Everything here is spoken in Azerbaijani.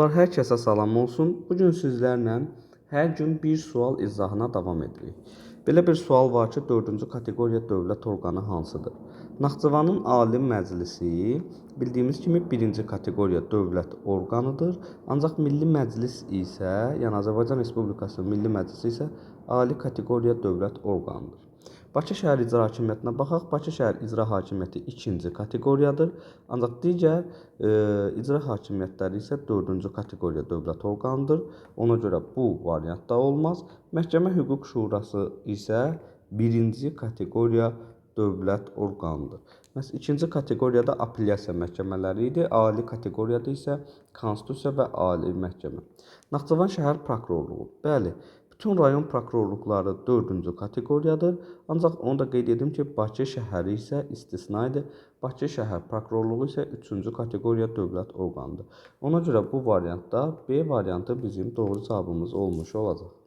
Hər kəsə salam olsun. Bugün sizlərlə hər gün bir sual izahına davam edirik. Belə bir sual var ki, 4-cü kateqoriya dövlət orqanı hansıdır? Naxçıvanın Ali Məclisi bildiyimiz kimi 1-ci kateqoriya dövlət orqanıdır. Ancaq Milli Məclis isə, yəni Azərbaycan Respublikasının Milli Məclisi isə ali kateqoriya dövlət orqanıdır. Bakı şəhər İcra Hakimiyyətinə baxaq. Bakı şəhər İcra Hakimiyyəti 2-ci kateqoriyadır. Ancaq digər icra hakimiyyətləri isə 4-cü kateqoriya dövlət orqanıdır. Ona görə bu variantda olmaz. Məhkəmə Hüquq Şurası isə 1-ci kateqoriya dövlət orqanıdır. Məhz 2-ci kateqoriyada apellyasiya məhkəmələri idi. Ali kateqoriyada isə Konstitusiya və Ali Məhkəmə. Naxçıvan şəhər prokurorluğu. Bəli, bütün rayon prokurorluqları 4-cü kateqoriyadır. Ancaq onu da qeyd edim ki, Bakı şəhəri isə istisna idi. Bakı şəhər prokurorluğu isə 3-cü kateqoriya dövlət orqanıdır. Ona görə bu variantda B variantı bizim doğru cavabımız olmuş olacaq.